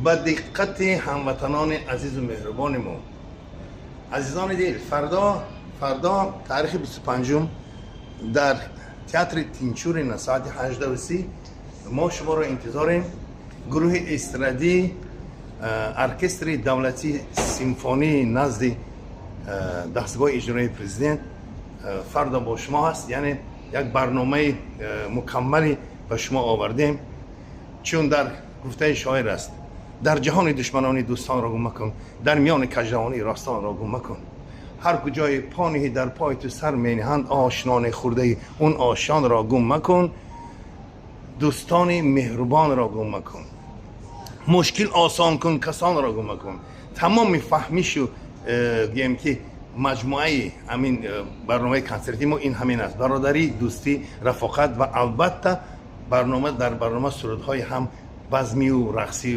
به دقت هموطنان عزیز و مهربان ما، عزیزان دل، فردا تاریخ 25 در تئاتر تینچور ساعت 18:30 ما شما را انتظاریم. گروه استرادی ارکستر دولتی سیمفونی نزد دستگاه اجرایی پرزیدنت فردا با شما هست. یعنی یک برنامه مکملی به شما آوردیم، چون در گفته شاعر است: در جهان دشمنانی دوستان را گم مکن، در میان کجروانی راستان را گم مکن. هر کجای پانی در پای تو سر می نهند، آشنان خورده اون آشیان را گم مکن، دوستان مهربان را گم مکن. مشکل آسان کن، کسان را گم مکن. تمام فهمیش و گیم که مجموعه همین برنامه کنسرتی ما این همین است: برادری، دوستی، رفاقت و البته برنامه سرودهای هم بزمی و رقصی